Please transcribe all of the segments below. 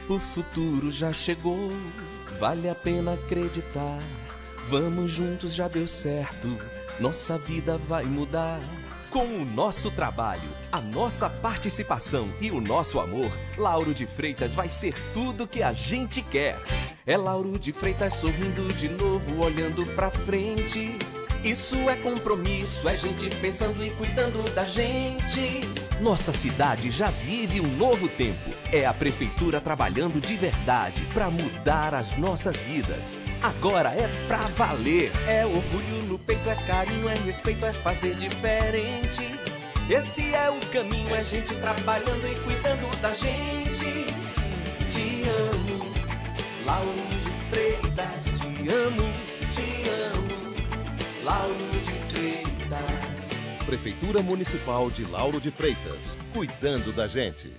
O futuro já chegou, vale a pena acreditar. Vamos juntos, já deu certo, nossa vida vai mudar. Com o nosso trabalho, a nossa participação e o nosso amor, Lauro de Freitas vai ser tudo que a gente quer. É Lauro de Freitas sorrindo de novo, olhando pra frente. Isso é compromisso, é gente pensando e cuidando da gente. Nossa cidade já vive um novo tempo. É a prefeitura trabalhando de verdade para mudar as nossas vidas. Agora é pra valer. É orgulho no peito, é carinho, é respeito, é fazer diferente. Esse é o caminho, é gente trabalhando e cuidando da gente. Te amo, Lauro de Freitas, te amo, te amo. Lauro de Freitas. Prefeitura Municipal de Lauro de Freitas, cuidando da gente.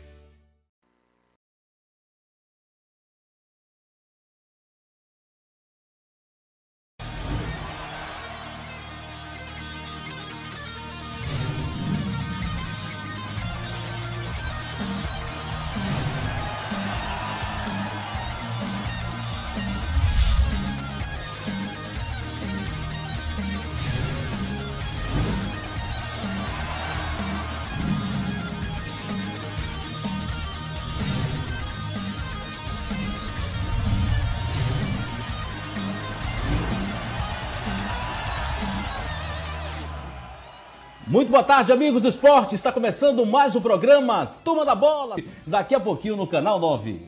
Muito boa tarde, amigos do esporte. Está começando mais um programa Turma da Bola. Daqui a pouquinho no Canal 9.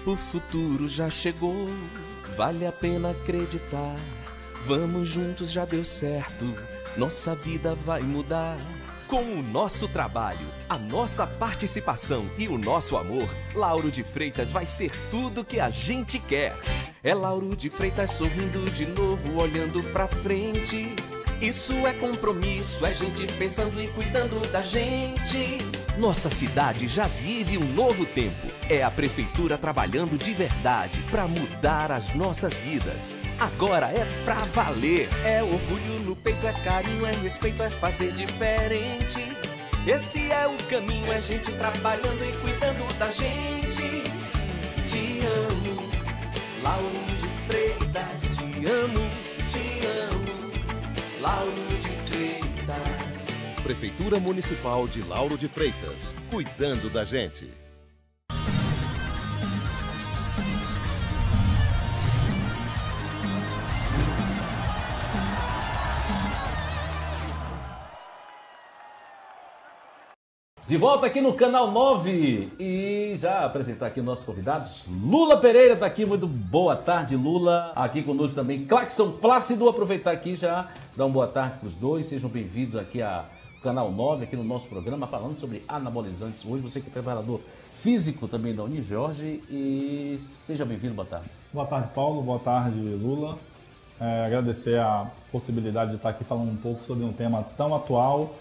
O futuro já chegou, vale a pena acreditar. Vamos juntos, já deu certo, nossa vida vai mudar. Com o nosso trabalho, a nossa participação e o nosso amor, Lauro de Freitas vai ser tudo que a gente quer. É Lauro de Freitas sorrindo de novo, olhando pra frente. Isso é compromisso, é gente pensando e cuidando da gente. Nossa cidade já vive um novo tempo. É a prefeitura trabalhando de verdade para mudar as nossas vidas. Agora é pra valer. É orgulho no peito, é carinho, é respeito, é fazer diferente. Esse é o caminho, é gente trabalhando e cuidando da gente. Te amo, Lauro de Freitas, te amo, te amo, Lauro de Freitas. Prefeitura Municipal de Lauro de Freitas, cuidando da gente. De volta aqui no Canal 9 e já apresentar aqui nossos convidados. Lula Pereira está aqui, muito boa tarde, Lula. Aqui conosco também Claxon Plácido, aproveitar aqui já, dar uma boa tarde para os dois, sejam bem-vindos aqui ao Canal 9, aqui no nosso programa, falando sobre anabolizantes. Hoje você que é preparador físico também da Unijorge e seja bem-vindo, boa tarde. Boa tarde, Paulo, boa tarde, Lula. Agradecer a possibilidade de estar aqui falando um pouco sobre um tema tão atual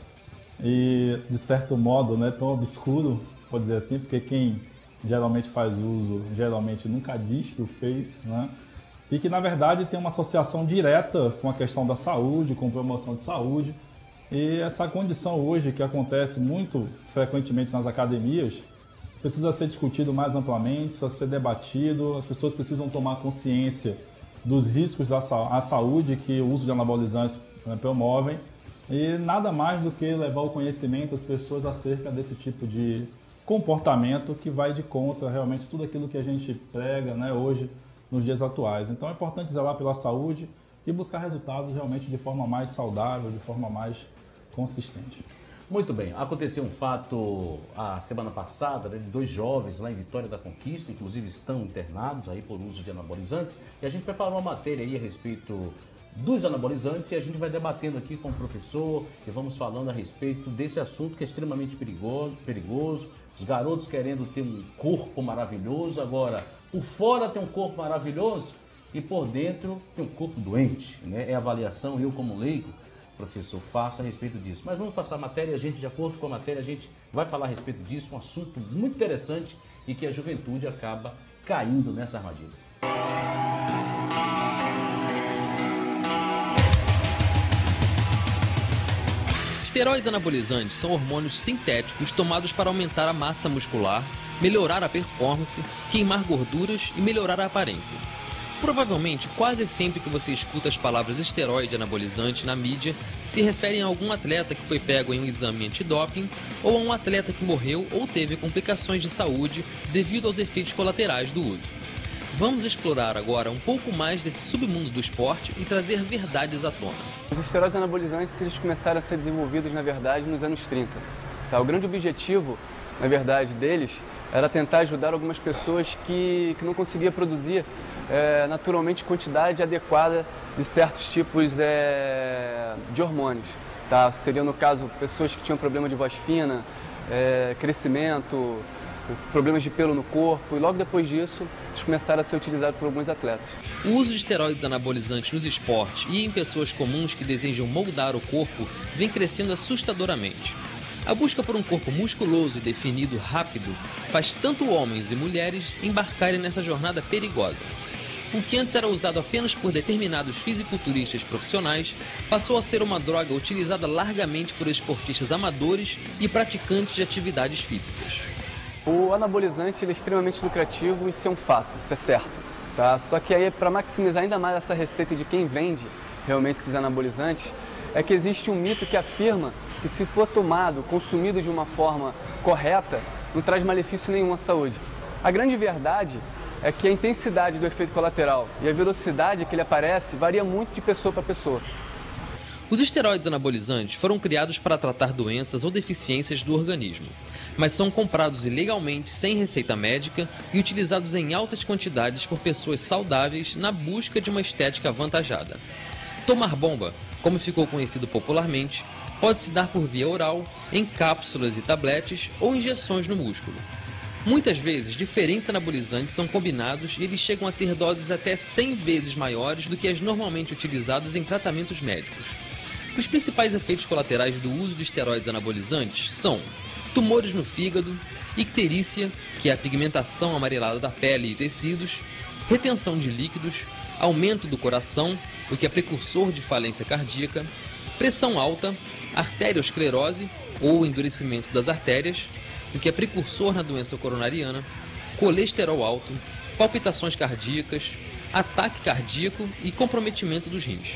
e, de certo modo, né, tão obscuro, pode dizer assim, porque quem geralmente faz uso, geralmente nunca diz que o fez, né? E que, na verdade, tem uma associação direta com a questão da saúde, com promoção de saúde. E essa condição hoje, que acontece muito frequentemente nas academias, precisa ser discutido mais amplamente, precisa ser debatido, as pessoas precisam tomar consciência dos riscos à saúde que o uso de anabolizantes, né, promovem. E nada mais do que levar o conhecimento às pessoas acerca desse tipo de comportamento que vai de contra realmente tudo aquilo que a gente prega, né, hoje nos dias atuais. Então é importante zelar pela saúde e buscar resultados realmente de forma mais saudável, de forma mais consistente. Muito bem, aconteceu um fato a semana passada, né, de dois jovens lá em Vitória da Conquista, inclusive estão internados aí por uso de anabolizantes, e a gente preparou uma matéria aí a respeito dos anabolizantes e a gente vai debatendo aqui com o professor e vamos falando a respeito desse assunto que é extremamente perigoso. Os garotos querendo ter um corpo maravilhoso, agora por fora tem um corpo maravilhoso e por dentro tem um corpo doente, né? É a avaliação, eu como leigo, professor, faço a respeito disso. Mas vamos passar a matéria, a gente, de acordo com a matéria, a gente vai falar a respeito disso, um assunto muito interessante e que a juventude acaba caindo nessa armadilha. Esteroides anabolizantes são hormônios sintéticos tomados para aumentar a massa muscular, melhorar a performance, queimar gorduras e melhorar a aparência. Provavelmente, quase sempre que você escuta as palavras esteroide anabolizante na mídia, se referem a algum atleta que foi pego em um exame antidoping ou a um atleta que morreu ou teve complicações de saúde devido aos efeitos colaterais do uso. Vamos explorar agora um pouco mais desse submundo do esporte e trazer verdades à tona. Os esteroides anabolizantes eles começaram a ser desenvolvidos, na verdade, nos anos 30. Tá? O grande objetivo, na verdade, deles era tentar ajudar algumas pessoas que não conseguiam produzir naturalmente quantidade adequada de certos tipos de hormônios. Tá? Seria, no caso, pessoas que tinham problema de voz fina, crescimento, problemas de pelo no corpo, e logo depois disso, eles começaram a ser utilizados por alguns atletas. O uso de esteroides anabolizantes nos esportes e em pessoas comuns que desejam moldar o corpo vem crescendo assustadoramente. A busca por um corpo musculoso e definido rápido faz tanto homens e mulheres embarcarem nessa jornada perigosa. O que antes era usado apenas por determinados fisiculturistas profissionais passou a ser uma droga utilizada largamente por esportistas amadores e praticantes de atividades físicas. O anabolizante ele é extremamente lucrativo, isso é um fato, isso é certo. Tá? Só que aí, para maximizar ainda mais essa receita de quem vende realmente esses anabolizantes, é que existe um mito que afirma que se for tomado, consumido de uma forma correta, não traz malefício nenhum à saúde. A grande verdade é que a intensidade do efeito colateral e a velocidade que ele aparece varia muito de pessoa para pessoa. Os esteroides anabolizantes foram criados para tratar doenças ou deficiências do organismo, mas são comprados ilegalmente sem receita médica e utilizados em altas quantidades por pessoas saudáveis na busca de uma estética avantajada. Tomar bomba, como ficou conhecido popularmente, pode se dar por via oral, em cápsulas e tabletes ou injeções no músculo. Muitas vezes, diferentes anabolizantes são combinados e eles chegam a ter doses até 100 vezes maiores do que as normalmente utilizadas em tratamentos médicos. Os principais efeitos colaterais do uso de esteroides anabolizantes são tumores no fígado, icterícia, que é a pigmentação amarelada da pele e tecidos, retenção de líquidos, aumento do coração, o que é precursor de falência cardíaca, pressão alta, arteriosclerose ou endurecimento das artérias, o que é precursor na doença coronariana, colesterol alto, palpitações cardíacas, ataque cardíaco e comprometimento dos rins.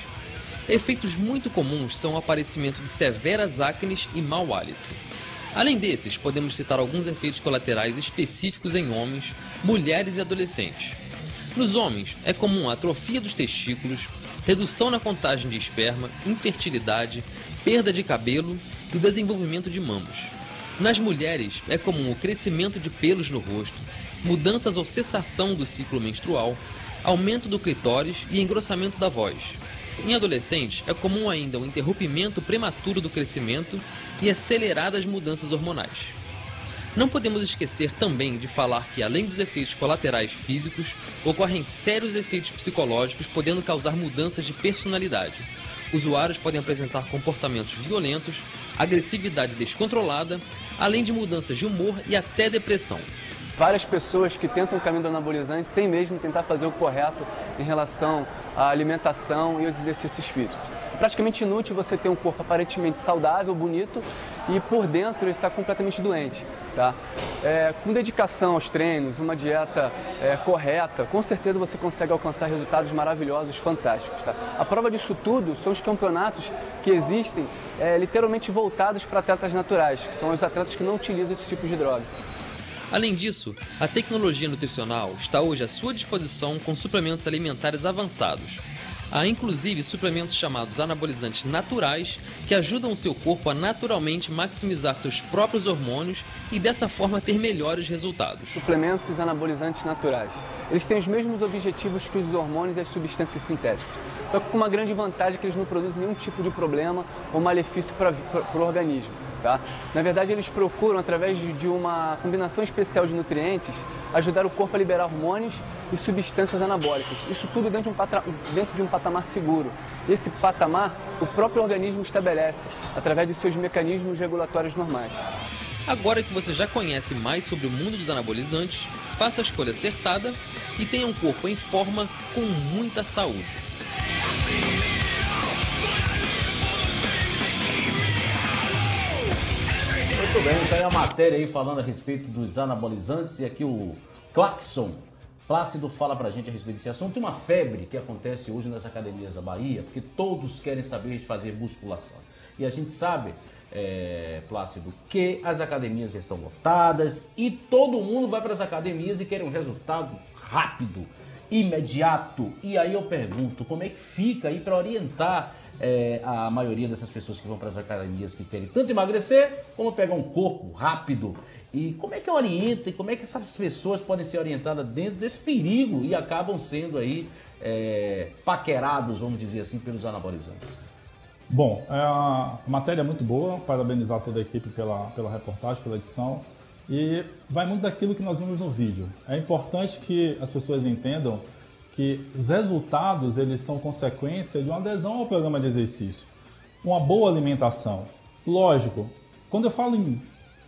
Efeitos muito comuns são o aparecimento de severas acnes e mau hálito. Além desses, podemos citar alguns efeitos colaterais específicos em homens, mulheres e adolescentes. Nos homens, é comum a atrofia dos testículos, redução na contagem de esperma, infertilidade, perda de cabelo e o desenvolvimento de mamos. Nas mulheres, é comum o crescimento de pelos no rosto, mudanças ou cessação do ciclo menstrual, aumento do clitóris e engrossamento da voz. Em adolescentes, é comum ainda o interrompimento prematuro do crescimento e aceleradas mudanças hormonais. Não podemos esquecer também de falar que, além dos efeitos colaterais físicos, ocorrem sérios efeitos psicológicos, podendo causar mudanças de personalidade. Usuários podem apresentar comportamentos violentos, agressividade descontrolada, além de mudanças de humor e até depressão. Várias pessoas que tentam o caminho do anabolizante sem mesmo tentar fazer o correto em relação à alimentação e aos exercícios físicos. É praticamente inútil você ter um corpo aparentemente saudável, bonito, e por dentro ele está completamente doente. Tá? Com dedicação aos treinos, uma dieta correta, com certeza você consegue alcançar resultados maravilhosos, fantásticos. Tá? A prova disso tudo são os campeonatos que existem literalmente voltados para atletas naturais, que são os atletas que não utilizam esse tipo de droga. Além disso, a tecnologia nutricional está hoje à sua disposição com suplementos alimentares avançados. Há inclusive suplementos chamados anabolizantes naturais que ajudam o seu corpo a naturalmente maximizar seus próprios hormônios e dessa forma ter melhores resultados. Suplementos anabolizantes naturais. Eles têm os mesmos objetivos que os hormônios e as substâncias sintéticas. Só que com uma grande vantagem que eles não produzem nenhum tipo de problema ou malefício para o organismo. Tá? Na verdade, eles procuram, através de uma combinação especial de nutrientes, ajudar o corpo a liberar hormônios e substâncias anabólicas. Isso tudo dentro de um patamar seguro. Esse patamar, o próprio organismo estabelece, através de seus mecanismos regulatórios normais. Agora que você já conhece mais sobre o mundo dos anabolizantes, faça a escolha acertada e tenha um corpo em forma com muita saúde. Muito bem, então é a matéria aí falando a respeito dos anabolizantes e aqui o Claxon Plácido fala pra gente a respeito desse assunto. Tem uma febre que acontece hoje nas academias da Bahia, porque todos querem saber de fazer musculação. E a gente sabe, Plácido, que as academias estão lotadas e todo mundo vai para as academias e quer um resultado rápido, imediato. E aí eu pergunto, como é que fica aí para orientar a maioria dessas pessoas que vão para as academias que querem tanto emagrecer, como pegar um corpo rápido? E como é que orienta e como é que essas pessoas podem ser orientadas dentro desse perigo e acabam sendo aí paquerados, vamos dizer assim, pelos anabolizantes? Bom, a matéria é muito boa, parabenizar toda a equipe pela reportagem, pela edição. E vai muito daquilo que nós vimos no vídeo. É importante que as pessoas entendam que os resultados eles são consequência de uma adesão ao programa de exercício. Uma boa alimentação. Lógico, quando eu falo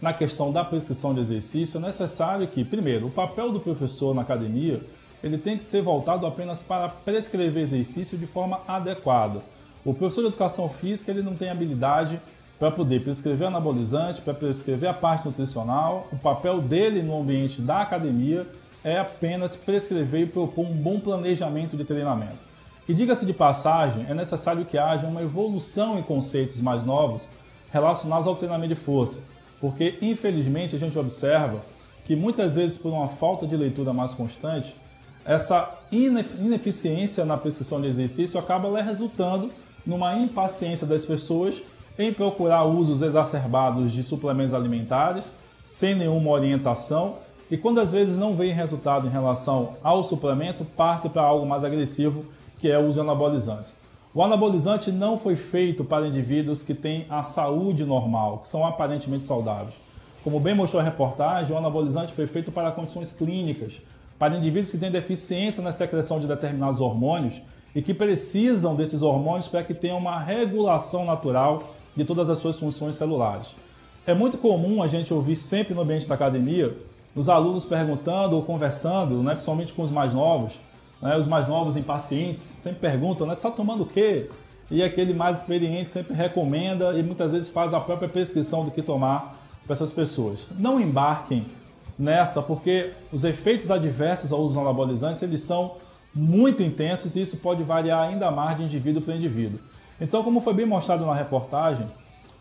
na questão da prescrição de exercício, é necessário que, primeiro, o papel do professor na academia ele tem que ser voltado apenas para prescrever exercício de forma adequada. O professor de educação física ele não tem habilidade para poder prescrever anabolizante, para prescrever a parte nutricional. O papel dele no ambiente da academia é apenas prescrever e propor um bom planejamento de treinamento. E diga-se de passagem, é necessário que haja uma evolução em conceitos mais novos relacionados ao treinamento de força, porque infelizmente a gente observa que muitas vezes por uma falta de leitura mais constante, essa ineficiência na prescrição de exercício acaba resultando numa impaciência das pessoas em procurar usos exacerbados de suplementos alimentares, sem nenhuma orientação, e quando às vezes não vem resultado em relação ao suplemento, parte para algo mais agressivo, que é o uso de anabolizantes. O anabolizante não foi feito para indivíduos que têm a saúde normal, que são aparentemente saudáveis. Como bem mostrou a reportagem, o anabolizante foi feito para condições clínicas, para indivíduos que têm deficiência na secreção de determinados hormônios e que precisam desses hormônios para que tenham uma regulação natural de todas as suas funções celulares. É muito comum a gente ouvir sempre no ambiente da academia os alunos perguntando ou conversando, principalmente com os mais novos, os mais novos impacientes, sempre perguntam, você está tomando o quê? E aquele mais experiente sempre recomenda e muitas vezes faz a própria prescrição do que tomar para essas pessoas. Não embarquem nessa, porque os efeitos adversos ao uso dos anabolizantes eles são muito intensos e isso pode variar ainda mais de indivíduo para indivíduo. Então, como foi bem mostrado na reportagem,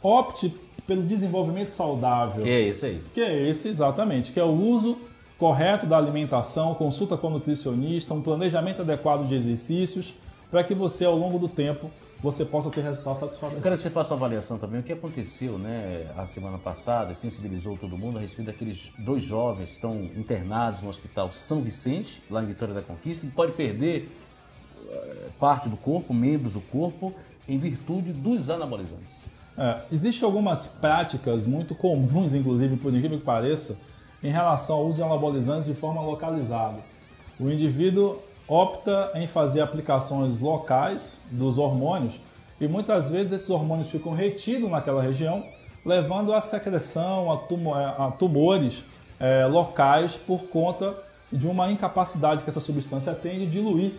opte pelo desenvolvimento saudável. É esse aí. Que é esse, exatamente, que é o uso correto da alimentação, consulta com o nutricionista, um planejamento adequado de exercícios, para que você, ao longo do tempo, você possa ter resultados satisfatórios. Eu quero que você faça uma avaliação também. O que aconteceu, a semana passada, sensibilizou todo mundo a respeito daqueles 2 jovens que estão internados no Hospital São Vicente, lá em Vitória da Conquista, e pode perder parte do corpo, membros do corpo, em virtude dos anabolizantes. Existem algumas práticas muito comuns, inclusive, por incrível que pareça, em relação ao uso de anabolizantes de forma localizada. O indivíduo opta em fazer aplicações locais dos hormônios e muitas vezes esses hormônios ficam retidos naquela região, levando à secreção, a tumores locais por conta de uma incapacidade que essa substância tem de diluir,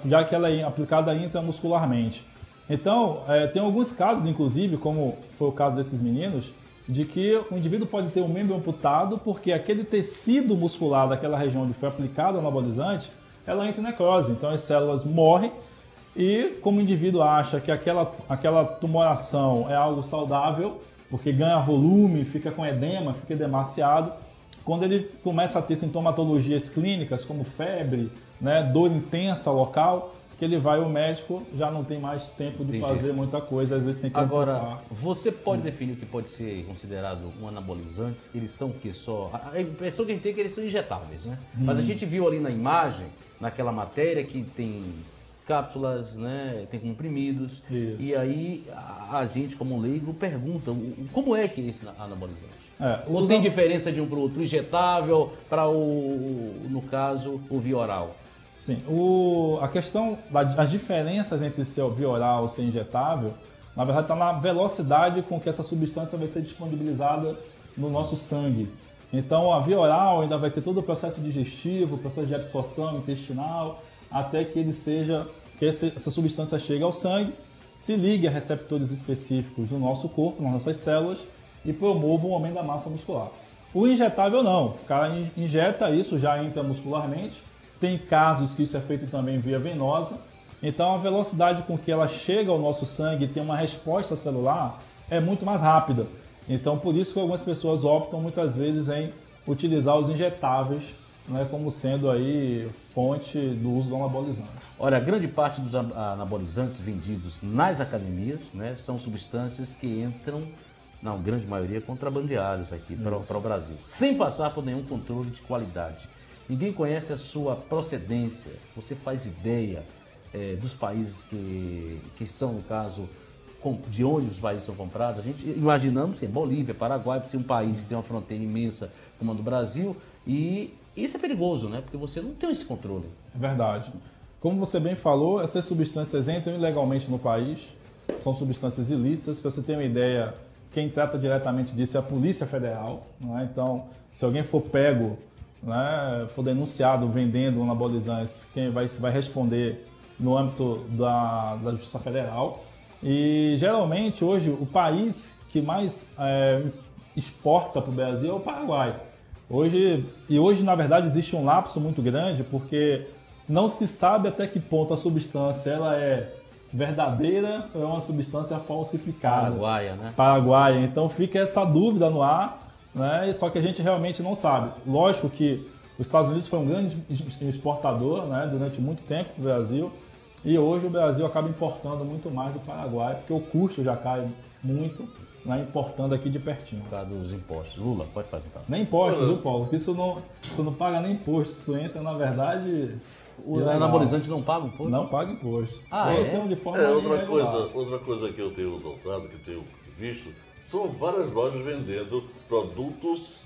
já que ela é aplicada intramuscularmente. Então, tem alguns casos, inclusive, como foi o caso desses meninos, de que o indivíduo pode ter um membro amputado porque aquele tecido muscular daquela região onde foi aplicado o anabolizante, ela entra em necrose. Então as células morrem e como o indivíduo acha que aquela tumoração é algo saudável, porque ganha volume, fica com edema, fica edemaciado, quando ele começa a ter sintomatologias clínicas como febre, dor intensa local, que ele vai ao médico, já não tem mais tempo de fazer muita coisa, às vezes tem que... Agora, você pode definir o que pode ser considerado um anabolizante? Eles são o que só... A impressão que a gente tem é que eles são injetáveis, Mas a gente viu ali na imagem, naquela matéria, que tem cápsulas, tem comprimidos, Isso. E aí a gente, como leigo, pergunta como é que é esse anabolizante? Ou tem diferença de um para o outro, injetável para no caso, o via oral? Sim, a questão das diferenças entre ser via oral e ser injetável, na verdade está na velocidade com que essa substância vai ser disponibilizada no nosso sangue. Então, a via oral ainda vai ter todo o processo digestivo, o processo de absorção intestinal, até que essa substância chegue ao sangue, se ligue a receptores específicos do nosso corpo, nas nossas células, e promova o aumento da massa muscular. O injetável não, o cara injeta isso já intramuscularmente, tem casos que isso é feito também via venosa, então a velocidade com que ela chega ao nosso sangue e tem uma resposta celular é muito mais rápida. Então, por isso que algumas pessoas optam muitas vezes em utilizar os injetáveis, né, como sendo aí fonte do uso do anabolizante. Olha, grande parte dos anabolizantes vendidos nas academias, né, são substâncias que entram, na grande maioria, contrabandeadas aqui para o Brasil, sem passar por nenhum controle de qualidade. Ninguém conhece a sua procedência, você faz ideia dos países que são, no caso, de onde os países são comprados. A gente imaginamos que Bolívia, Paraguai, por ser um país que tem uma fronteira imensa como a do Brasil, e isso é perigoso, né? Porque você não tem esse controle. É verdade. Como você bem falou, essas substâncias entram ilegalmente no país, são substâncias ilícitas. Para você ter uma ideia, quem trata diretamente disso é a Polícia Federal, não é? Então, se alguém for pego, né, for denunciado vendendo anabolizantes, quem vai responder no âmbito da Justiça Federal. E geralmente hoje o país que mais exporta para o Brasil é o Paraguai. Hoje na verdade existe um lapso muito grande, porque não se sabe até que ponto a substância ela é verdadeira ou é uma substância falsificada. Paraguaia, né? Paraguaia. Então fica essa dúvida no ar, né? Só que a gente realmente não sabe. Lógico que os Estados Unidos foi um grande exportador, né, durante muito tempo para o Brasil. E hoje o Brasil acaba importando muito mais do Paraguai, porque o custo já cai muito, né, importando aqui de pertinho. Por causa dos impostos. Lula, pode perguntar. Nem imposto, viu, Paulo? Porque isso não paga nem imposto. Isso entra, na verdade... O anabolizante não paga imposto? Não paga imposto. De forma outra coisa que eu tenho notado, que tenho visto, são várias lojas vendendo produtos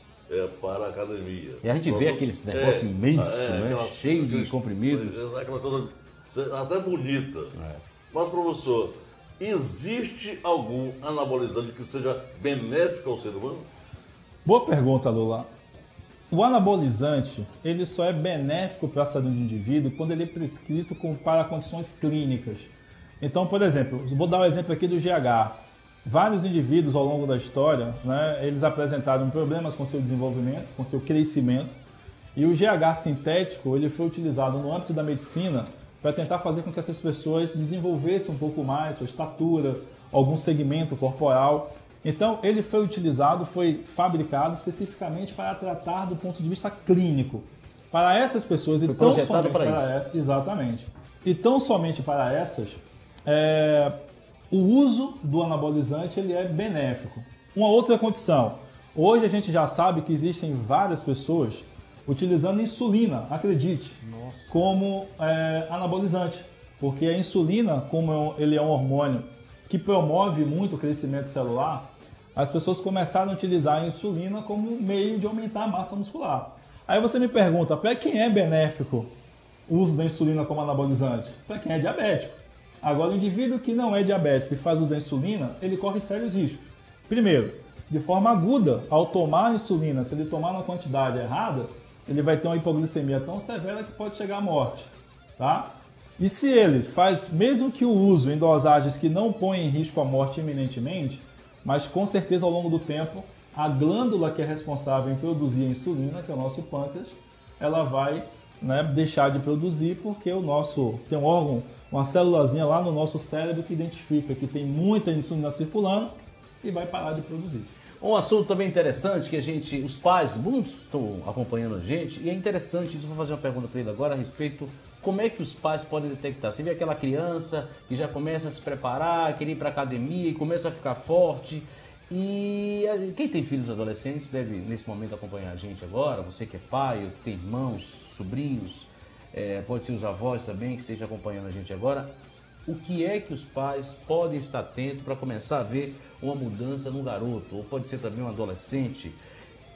para a academia. E a gente vê aqueles negócios imensos, né? Cheio de comprimidos. Aquela coisa até bonita. Mas, professor, existe algum anabolizante que seja benéfico ao ser humano? Boa pergunta, Lula. O anabolizante, ele só é benéfico para a saúde do indivíduo quando ele é prescrito para condições clínicas. Então, por exemplo, vou dar o exemplo aqui do GH. Vários indivíduos ao longo da história, né, eles apresentaram problemas com seu desenvolvimento, com seu crescimento, e o GH sintético ele foi utilizado no âmbito da medicina para tentar fazer com que essas pessoas desenvolvessem um pouco mais sua estatura, algum segmento corporal. Então, ele foi utilizado, foi fabricado especificamente para tratar do ponto de vista clínico. Para essas pessoas, foi projetado para isso. Essas, exatamente. E tão somente para essas, o uso do anabolizante ele é benéfico. Uma outra condição. Hoje a gente já sabe que existem várias pessoas utilizando insulina, acredite, como anabolizante. Porque a insulina, como ele é um hormônio que promove muito o crescimento celular, as pessoas começaram a utilizar a insulina como meio de aumentar a massa muscular. Aí você me pergunta, para quem é benéfico o uso da insulina como anabolizante? Para quem é diabético. Agora, o indivíduo que não é diabético e faz uso da insulina, ele corre sérios riscos. Primeiro, de forma aguda, ao tomar a insulina, se ele tomar na quantidade errada, ele vai ter uma hipoglicemia tão severa que pode chegar à morte. Tá? E se ele faz, mesmo que o uso em dosagens que não põem em risco a morte iminentemente, mas com certeza ao longo do tempo, a glândula que é responsável em produzir a insulina, que é o nosso pâncreas, ela vai, né, deixar de produzir porque tem um órgão, uma célulazinha lá no nosso cérebro que identifica que tem muita insulina circulando e vai parar de produzir. Um assunto também interessante que os pais, muitos estão acompanhando a gente, e é interessante isso, vou fazer uma pergunta para ele agora a respeito como é que os pais podem detectar. Você vê aquela criança que já começa a se preparar, querer ir para a academia e começa a ficar forte, e quem tem filhos adolescentes deve nesse momento acompanhar a gente agora, você que é pai, ou que tem irmãos, sobrinhos, pode ser os avós também que estejam acompanhando a gente agora. O que é que os pais podem estar atentos para começar a ver uma mudança no garoto, ou pode ser também um adolescente?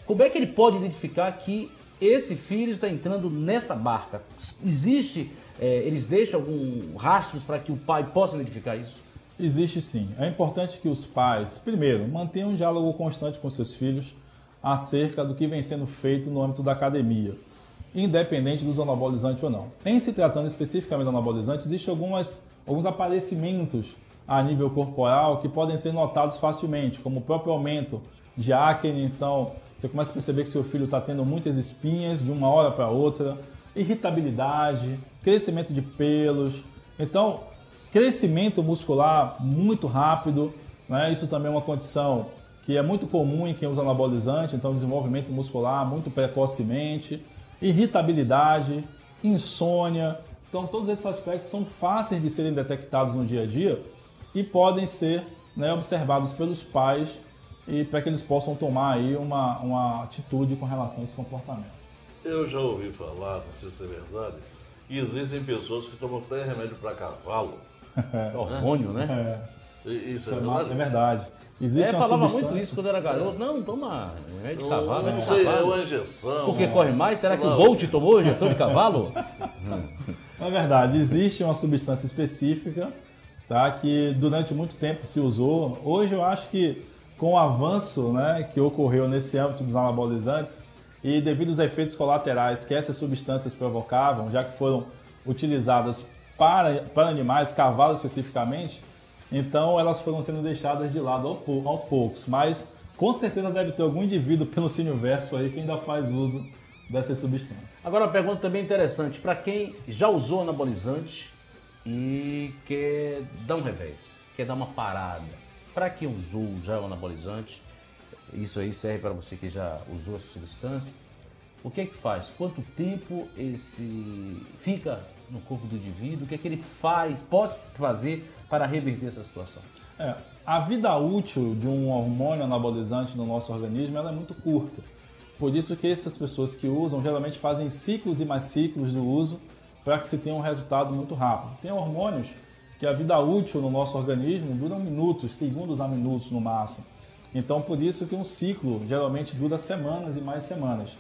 Como é que ele pode identificar que esse filho está entrando nessa barca? Existe, eles deixam algum rastros para que o pai possa identificar isso? Existe sim. É importante que os pais, primeiro, mantenham um diálogo constante com seus filhos. acerca do que vem sendo feito no âmbito da academia, independente dos anabolizantes ou não. Em se tratando especificamente do anabolizante, existem alguns aparecimentos a nível corporal que podem ser notados facilmente, como o próprio aumento de acne. Então, você começa a perceber que seu filho está tendo muitas espinhas de uma hora para outra, irritabilidade, crescimento de pelos. Então, crescimento muscular muito rápido, né? Isso também é uma condição que é muito comum em quem usa anabolizante, então desenvolvimento muscular muito precocemente, irritabilidade, insônia. Então, todos esses aspectos são fáceis de serem detectados no dia a dia e podem ser, né, observados pelos pais e para que eles possam tomar aí uma atitude com relação a esse comportamento. Eu já ouvi falar, não sei se é verdade, que existem pessoas que tomam até remédio para cavalo. Hormônio, né? Isso é verdade? É verdade. Existe uma falava substância... muito isso quando era garoto. Não, toma remédio de cavalo. Não sei, é uma injeção. Porque corre mais? Será que o Bolt tomou injeção de cavalo? É verdade, existe uma substância específica, tá, que durante muito tempo se usou. Hoje eu acho que com o avanço, né, que ocorreu nesse âmbito dos anabolizantes e devido aos efeitos colaterais que essas substâncias provocavam, já que foram utilizadas para animais, cavalos especificamente, então elas foram sendo deixadas de lado aos poucos. Mas com certeza deve ter algum indivíduo pelo Cineverso aí que ainda faz uso dessas substâncias. Agora uma pergunta também interessante, para quem já usou anabolizante e quer dar um revés, quer dar uma parada. Para quem usou já o anabolizante, isso aí serve para você que já usou essa substância, o que é que faz? Quanto tempo esse fica no corpo do indivíduo? O que é que ele pode fazer para reverter essa situação? A vida útil de um hormônio anabolizante no nosso organismo ela é muito curta. Por isso que essas pessoas que usam geralmente fazem ciclos e mais ciclos do uso para que se tenha um resultado muito rápido. Tem hormônios que a vida útil no nosso organismo dura minutos, segundos a minutos no máximo. Então, por isso que um ciclo geralmente dura semanas e mais semanas.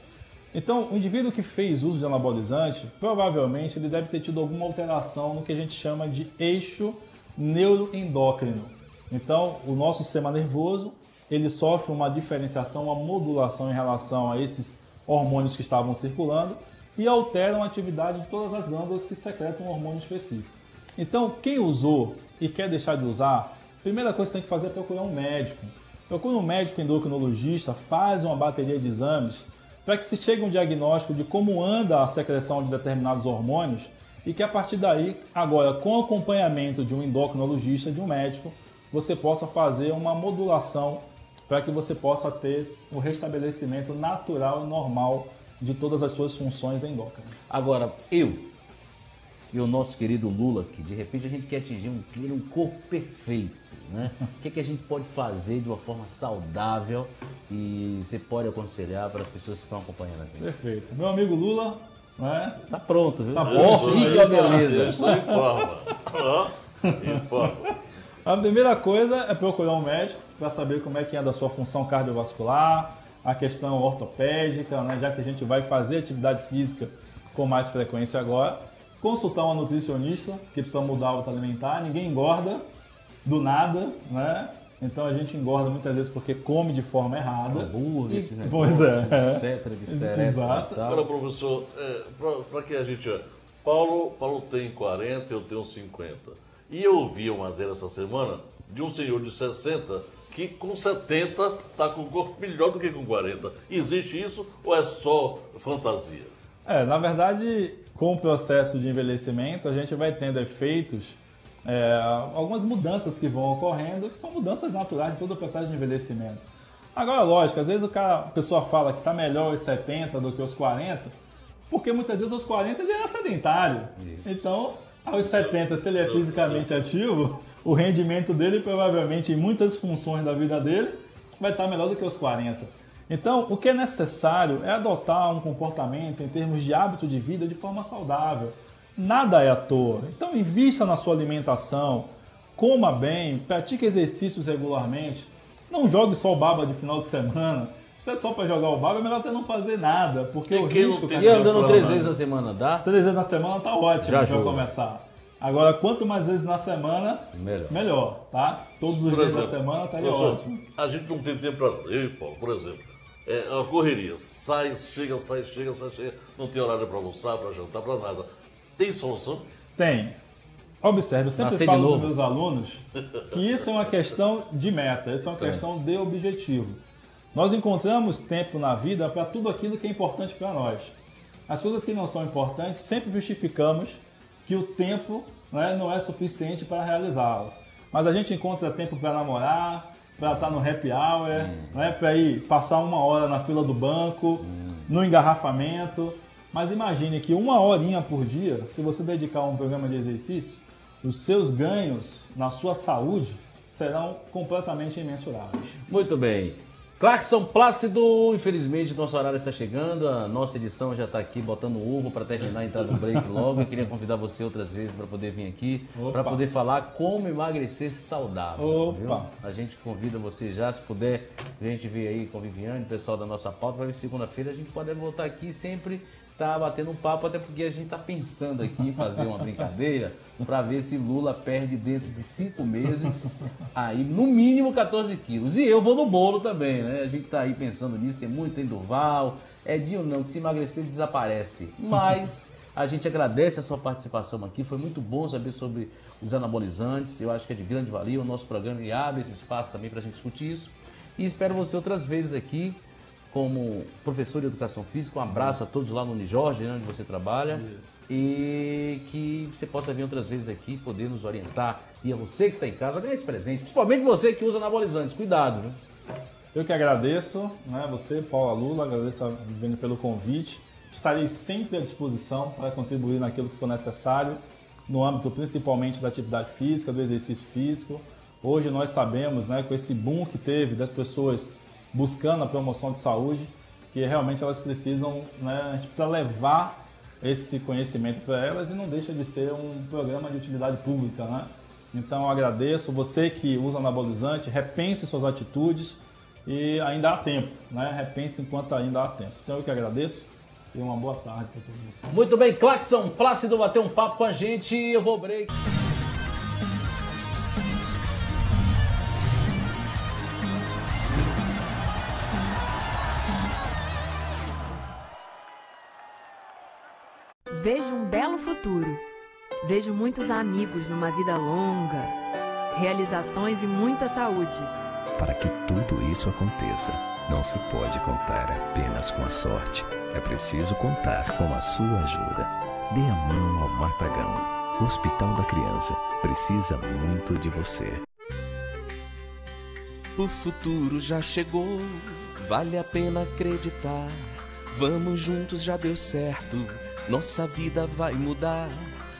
Então, o indivíduo que fez uso de anabolizante, provavelmente ele deve ter tido alguma alteração no que a gente chama de eixo neuroendócrino. Então, o nosso sistema nervoso, ele sofre uma diferenciação, uma modulação em relação a esses hormônios que estavam circulando e alteram a atividade de todas as glândulas que secretam um hormônio específico. Então, quem usou e quer deixar de usar, a primeira coisa que tem que fazer é procurar um médico. Procura um médico endocrinologista, faz uma bateria de exames para que se chegue a um diagnóstico de como anda a secreção de determinados hormônios e que a partir daí, agora com acompanhamento de um endocrinologista, de um médico, você possa fazer uma modulação para que você possa ter o restabelecimento natural e normal de todas as suas funções endócrinas. Agora, eu e o nosso querido Lula, que de repente a gente quer atingir um corpo perfeito, né? O que é que a gente pode fazer de uma forma saudável e você pode aconselhar para as pessoas que estão acompanhando aqui? Perfeito. Meu amigo Lula, né? Tá pronto, viu? Tá pronto. Que é beleza. Eu estou em forma. Em forma. A primeira coisa é procurar um médico para saber como é que anda a sua função cardiovascular, a questão ortopédica, né? Já que a gente vai fazer atividade física com mais frequência agora. Consultar uma nutricionista, que precisa mudar o hábito alimentar. Ninguém engorda do nada, né? Então a gente engorda muitas vezes porque come de forma errada. Hambúrguer, esse Pois é. etc. Exato. E tal. Agora, professor, para que a gente... Paulo tem 40, eu tenho 50. E eu vi uma matéria essa semana de um senhor de 60 que com 70 está com o corpo melhor do que com 40. Existe isso ou é só fantasia? Na verdade, com o processo de envelhecimento, a gente vai tendo efeitos, algumas mudanças que vão ocorrendo, que são mudanças naturais de todo o processo de envelhecimento. Agora, lógico, às vezes a pessoa fala que está melhor aos 70 do que aos 40, porque muitas vezes aos 40 ele era sedentário. Isso. Então, aos 70, se ele é fisicamente ativo, o rendimento dele provavelmente em muitas funções da vida dele vai estar melhor do que aos 40. Então, o que é necessário é adotar um comportamento em termos de hábito de vida de forma saudável. Nada é à toa. Então, invista na sua alimentação, coma bem, pratique exercícios regularmente. Não jogue só o baba de final de semana. Se é só para jogar o baba, é melhor até não fazer nada, porque o risco... E andando 3 vezes na semana, dá? 3 vezes na semana tá ótimo para começar. Agora, quanto mais vezes na semana, melhor, tá? Todos os dias da semana estaria ótimo. A gente não tem tempo para ler, Paulo, por exemplo. É uma correria. Sai, chega, não tem horário para almoçar, para jantar, para nada. Tem solução? Tem. Observe, eu sempre Nascer de falo novo. para meus alunos que isso é uma questão de meta, isso é uma questão de objetivo. Nós encontramos tempo na vida para tudo aquilo que é importante para nós. As coisas que não são importantes, sempre justificamos que o tempo, né, não é suficiente para realizá-las. Mas a gente encontra tempo para namorar, para estar no happy hour, né, para ir passar 1 hora na fila do banco, no engarrafamento. Mas imagine que 1 horinha por dia, se você dedicar a um programa de exercício, os seus ganhos na sua saúde serão completamente imensuráveis. Muito bem. Clarkson Plácido, infelizmente nosso horário está chegando, a nossa edição já está aqui botando ovo para terminar a entrada do break logo. Eu queria convidar você outras vezes para poder vir aqui, para poder falar como emagrecer saudável. Viu? A gente convida você já, se puder, a gente vir aí com a Viviane, o pessoal da nossa pauta, para ver segunda-feira a gente pode voltar aqui sempre tá batendo um papo, até porque a gente tá pensando aqui em fazer uma brincadeira para ver se Lula perde dentro de 5 meses, aí no mínimo 14 quilos. E eu vou no bolo também, né? A gente tá aí pensando nisso, tem muito em Durval, Edinho não, que se emagrecer desaparece. Mas a gente agradece a sua participação aqui, foi muito bom saber sobre os anabolizantes, eu acho que é de grande valia, o nosso programa abre esse espaço também para a gente discutir isso. E espero você outras vezes aqui, como professor de Educação Física. Um abraço a todos lá no Unijorge, né, onde você trabalha. Isso. E que você possa vir outras vezes aqui, poder nos orientar. E a você que está em casa, ganhe esse presente. Principalmente você que usa anabolizantes. Cuidado, viu? Eu que agradeço, né, você, Paula Lula, agradeço a Viviane pelo convite. Estarei sempre à disposição para contribuir naquilo que for necessário, no âmbito principalmente da atividade física, do exercício físico. Hoje nós sabemos, né, com esse boom que teve das pessoas buscando a promoção de saúde, que realmente elas precisam, né, a gente precisa levar esse conhecimento para elas e não deixa de ser um programa de utilidade pública, né? Então eu agradeço, você que usa anabolizante, repense suas atitudes e ainda há tempo, né? Repense enquanto ainda há tempo. Então eu que agradeço e uma boa tarde para todos vocês. Muito bem, Clarkson Plácido bateu um papo com a gente, eu vou break. Vejo um belo futuro. Vejo muitos amigos numa vida longa, realizações e muita saúde. Para que tudo isso aconteça, não se pode contar apenas com a sorte. É preciso contar com a sua ajuda. Dê a mão ao Matagão. O Hospital da Criança precisa muito de você. O futuro já chegou, vale a pena acreditar. Vamos juntos, já deu certo. Nossa vida vai mudar.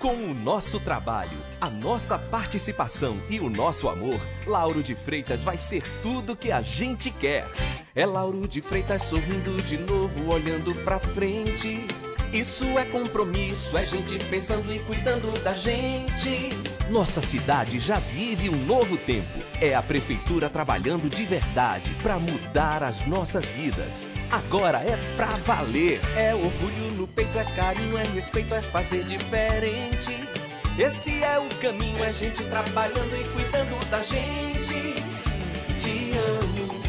Com o nosso trabalho, a nossa participação e o nosso amor, Lauro de Freitas vai ser tudo que a gente quer. É Lauro de Freitas sorrindo de novo, olhando pra frente. Isso é compromisso, é gente pensando e cuidando da gente. Nossa cidade já vive um novo tempo. É a prefeitura trabalhando de verdade para mudar as nossas vidas. Agora é pra valer. É orgulho no peito, é carinho, é respeito, é fazer diferente. Esse é o caminho, é gente trabalhando e cuidando da gente. Te amo,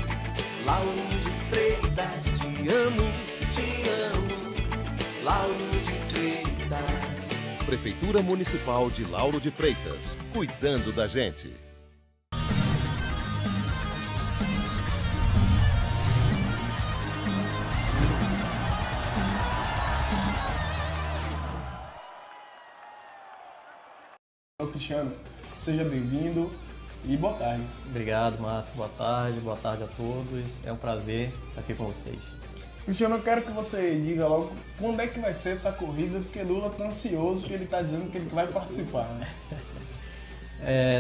Lauro de Freitas. Te amo, Lauro de Freitas. Prefeitura Municipal de Lauro de Freitas, cuidando da gente. Cristiano, seja bem-vindo e boa tarde. Obrigado, Márcio. Boa tarde a todos. É um prazer estar aqui com vocês. Cristiano, eu quero que você diga logo quando é que vai ser essa corrida, porque Lula tá ansioso, que ele tá dizendo que ele vai participar, né?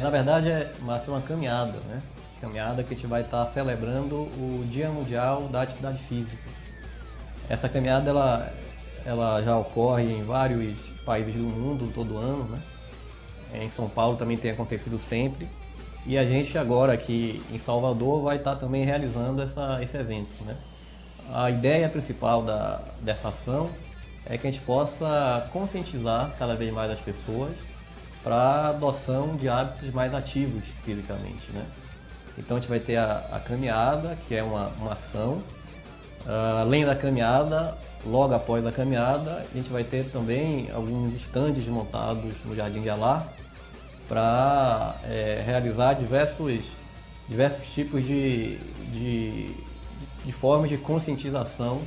Na verdade, Márcio, é uma caminhada, né? Caminhada que a gente vai estar celebrando o Dia Mundial da Atividade Física. Essa caminhada, ela já ocorre em vários países do mundo todo ano, né? Em São Paulo também tem acontecido sempre. E a gente agora aqui em Salvador vai estar também realizando esse evento, né? A ideia principal dessa ação é que a gente possa conscientizar cada vez mais as pessoas para a adoção de hábitos mais ativos fisicamente, né? Então a gente vai ter a caminhada, que é uma ação Além da caminhada, logo após a caminhada, a gente vai ter também alguns estandes montados no Jardim de Alá para realizar diversos tipos de formas de conscientização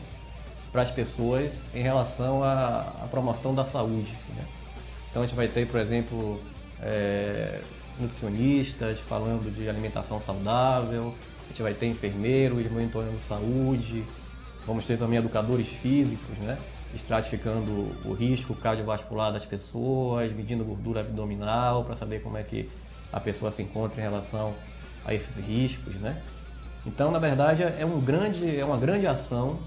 para as pessoas em relação à promoção da saúde, né? Então a gente vai ter, por exemplo, nutricionistas falando de alimentação saudável, a gente vai ter enfermeiros monitorando saúde, vamos ter também educadores físicos, né, estratificando o risco cardiovascular das pessoas, medindo gordura abdominal para saber como é que a pessoa se encontra em relação a esses riscos, né? Então, na verdade, é uma grande ação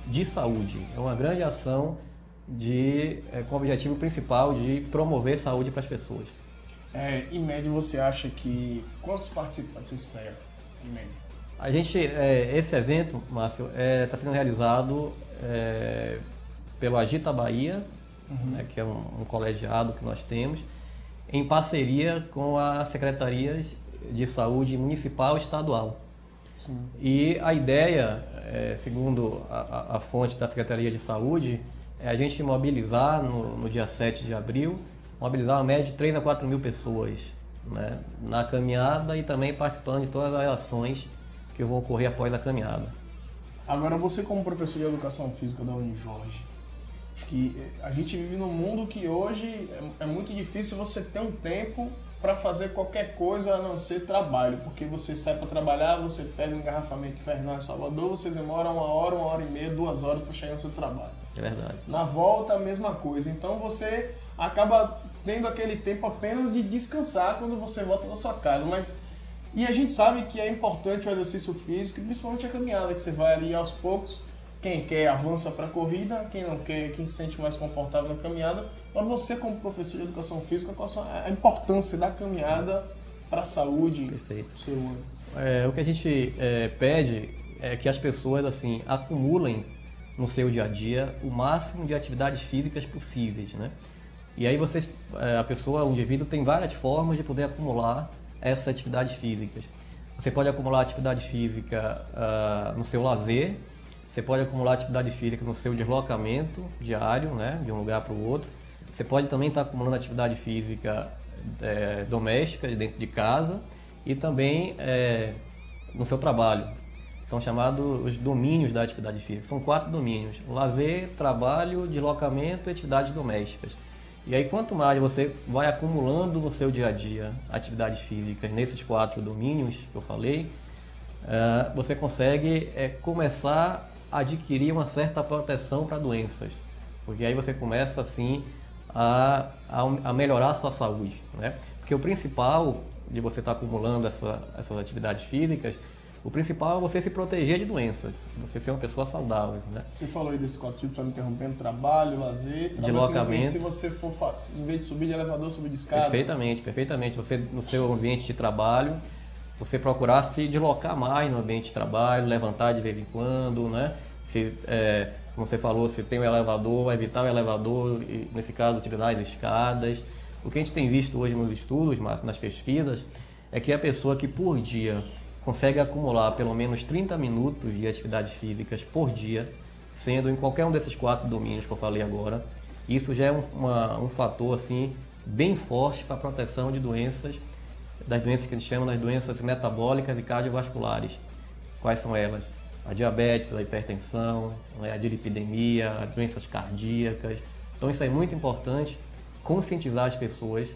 de saúde, é uma grande ação com o objetivo principal de promover saúde para as pessoas. Em média, você acha que quantos participantes você espera, em média? A gente, esse evento, Márcio, está sendo realizado pelo Agita Bahia, né, que é um colegiado que nós temos, em parceria com as secretarias de saúde municipal e estadual. Sim. E a ideia, segundo a fonte da Secretaria de Saúde, é a gente mobilizar no dia 7 de abril, mobilizar uma média de 3 a 4 mil pessoas, né, na caminhada e também participando de todas as ações que vão ocorrer após a caminhada. Agora, você como professor de Educação Física da Unijorge, acho que a gente vive num mundo que hoje é muito difícil você ter um tempo para fazer qualquer coisa a não ser trabalho, porque você sai para trabalhar, você pega um engarrafamento infernal em Salvador, você demora 1 hora e meia, 2 horas para chegar no seu trabalho. É verdade. Na volta, a mesma coisa. Então você acaba tendo aquele tempo apenas de descansar quando você volta da sua casa. E a gente sabe que é importante o exercício físico, principalmente a caminhada, que você vai ali aos poucos. Quem quer avança para a corrida, quem não quer, quem se sente mais confortável na caminhada. Para você, como professor de Educação Física, qual a importância da caminhada para a saúde do ser humano? O que a gente pede é que as pessoas assim acumulem no seu dia a dia o máximo de atividades físicas possíveis, né? E aí o indivíduo tem várias formas de poder acumular essas atividades físicas. Você pode acumular atividade física no seu lazer, você pode acumular atividade física no seu deslocamento diário, né, de um lugar para o outro. Você pode também estar acumulando atividade física doméstica, dentro de casa, e também no seu trabalho. São chamados os domínios da atividade física. São 4 domínios: lazer, trabalho, deslocamento e atividades domésticas. E aí, quanto mais você vai acumulando no seu dia a dia atividades físicas nesses 4 domínios que eu falei, você consegue começar a adquirir uma certa proteção para doenças. Porque aí você começa, assim, a melhorar a sua saúde, né? Porque o principal de você estar acumulando essas atividades físicas, o principal é você se proteger de doenças, você ser uma pessoa saudável, né? Você falou aí desses 4 tipos, me interrompendo: trabalho, lazer, deslocamento. Se você for, em vez de subir de elevador, subir de escada. Perfeitamente. Você, no seu ambiente de trabalho, você procurar se deslocar mais no ambiente de trabalho, levantar de vez em quando, né? Como você falou, se tem um elevador, evitar o elevador, e, nesse caso, utilizar as escadas. O que a gente tem visto hoje nos estudos, mas nas pesquisas, é que a pessoa que por dia consegue acumular pelo menos 30 minutos de atividades físicas por dia, sendo em qualquer um desses 4 domínios que eu falei agora, isso já é um fator assim, bem forte para a proteção de doenças, das doenças que a gente chama das doenças metabólicas e cardiovasculares. Quais são elas? A diabetes, a hipertensão, a dislipidemia, as doenças cardíacas. Então isso é muito importante, conscientizar as pessoas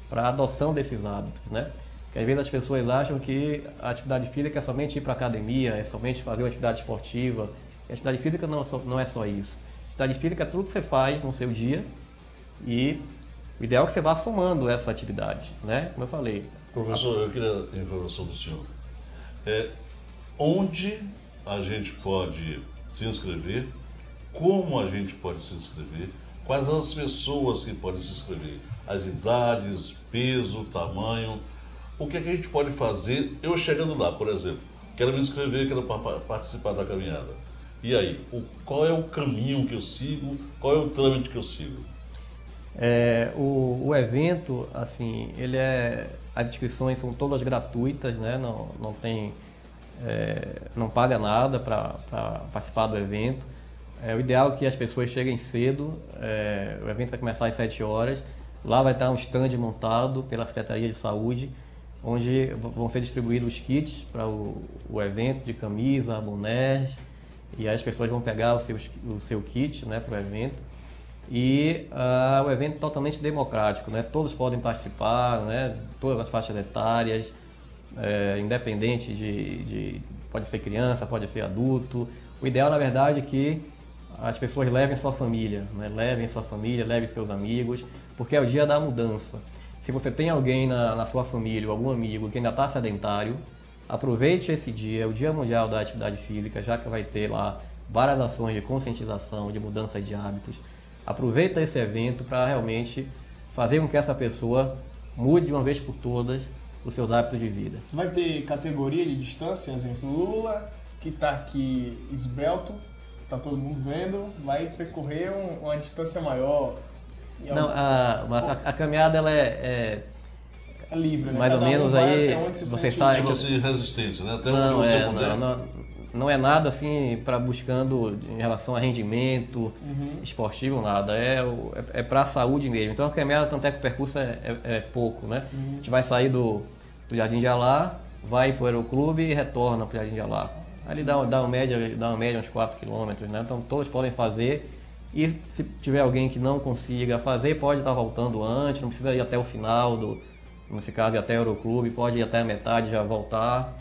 para a adoção desses hábitos, né? Porque às vezes as pessoas acham que a atividade física é somente ir para a academia, é somente fazer uma atividade esportiva. E a atividade física não é só isso. A atividade física é tudo que você faz no seu dia, e o ideal é que você vá somando essa atividade, né? Como eu falei. Professor, eu queria a informação do senhor. Onde a gente pode se inscrever? Como a gente pode se inscrever? Quais as pessoas que podem se inscrever? As idades, peso, tamanho? O que é que a gente pode fazer? Eu chegando lá, por exemplo, quero me inscrever, quero participar da caminhada. E aí, qual é o caminho que eu sigo? Qual é o trâmite que eu sigo? O evento, assim, as inscrições são todas gratuitas, né? Não tem não paga nada para participar do evento. O ideal é que as pessoas cheguem cedo, o evento vai começar às 7 horas, lá vai estar um stand montado pela Secretaria de Saúde, onde vão ser distribuídos os kits para o evento, de camisa, bonés, e aí as pessoas vão pegar o seu kit, né, para o evento. E o evento é totalmente democrático, né? Todos podem participar, né? Todas as faixas etárias, independente pode ser criança, pode ser adulto. O ideal, na verdade, é que as pessoas levem sua família, né? Levem sua família, levem seus amigos, porque é o dia da mudança. Se você tem alguém na sua família ou algum amigo que ainda está sedentário, aproveite esse dia, é o Dia Mundial da Atividade Física, já que vai ter lá várias ações de conscientização, de mudança de hábitos. Aproveita esse evento para realmente fazer com que essa pessoa mude de uma vez por todas os seus hábitos de vida. Vai ter categoria de distância, exemplo, Lula, que está aqui esbelto, está todo mundo vendo, vai percorrer uma distância maior. Não, a caminhada ela é livre, né? Mais ou menos aí, você sabe. Tipo assim, resistência, né? Até onde você puder. Não é nada assim para buscando em relação a rendimento esportivo, nada. É para a saúde mesmo. Então a caminhada, tanto é que o percurso é pouco, né? A gente vai sair do Jardim de Alá, vai para o Aeroclube e retorna para o Jardim de Alá. Ali dá uma média uns 4 km, né? Então todos podem fazer. E se tiver alguém que não consiga fazer, pode estar voltando antes, não precisa ir até o final, nesse caso ir até o Aeroclube, pode ir até a metade e já voltar.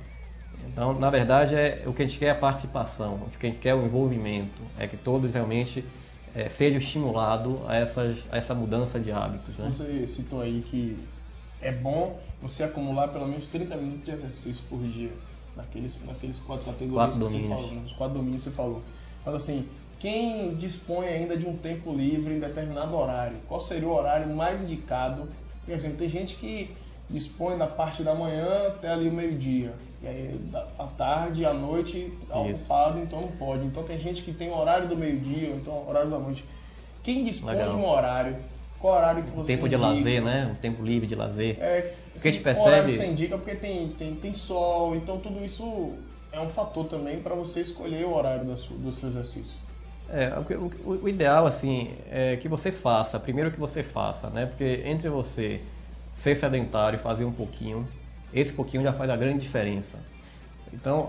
Então, na verdade, o que a gente quer é a participação, o que a gente quer é o envolvimento, é que todos realmente sejam estimulados a essa mudança de hábitos. Né? Você citou aí que é bom você acumular pelo menos 30 minutos de exercício por dia, naqueles 4 categorias que você falou, nos 4 domínios que você falou. Mas assim, quem dispõe ainda de um tempo livre em determinado horário, qual seria o horário mais indicado? Por exemplo, tem gente que dispõe da parte da manhã até ali o meio-dia, e aí à tarde, à noite, ocupado, então não pode. Então tem gente que tem o horário do meio-dia, ou então o horário da noite. Quem dispõe de um horário, qual horário que você indica? Tempo de lazer, né? Um tempo livre de lazer. O que a gente percebe... horário que você indica, porque tem sol, então tudo isso é um fator também para você escolher o horário do seu exercício. O ideal, assim, é que você faça, primeiro que você faça, né? Porque entre você ser sedentário e fazer um pouquinho, esse pouquinho já faz a grande diferença. Então,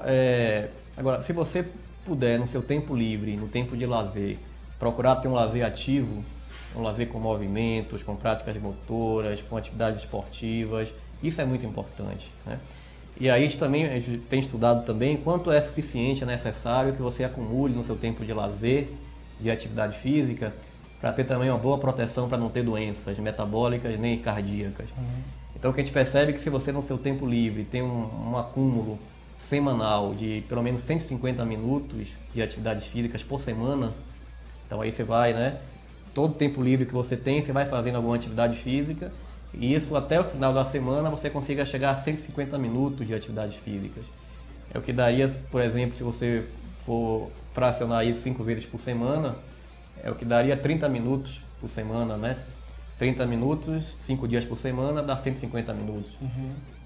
agora, se você puder, no seu tempo livre, no tempo de lazer, procurar ter um lazer ativo, um lazer com movimentos, com práticas motoras, com atividades esportivas, isso é muito importante, né? E aí a gente tem estudado também quanto é suficiente, é necessário que você acumule no seu tempo de lazer, de atividade física, para ter também uma boa proteção para não ter doenças metabólicas nem cardíacas. Então o que a gente percebe é que se você no seu tempo livre tem um acúmulo semanal de pelo menos 150 minutos de atividades físicas por semana, então aí você vai, né, todo tempo livre que você tem, você vai fazendo alguma atividade física, e isso até o final da semana você consiga chegar a 150 minutos de atividades físicas. É o que daria, por exemplo, se você for fracionar isso 5 vezes por semana, é o que daria 30 minutos por semana, né? 30 minutos, 5 dias por semana, dá 150 minutos.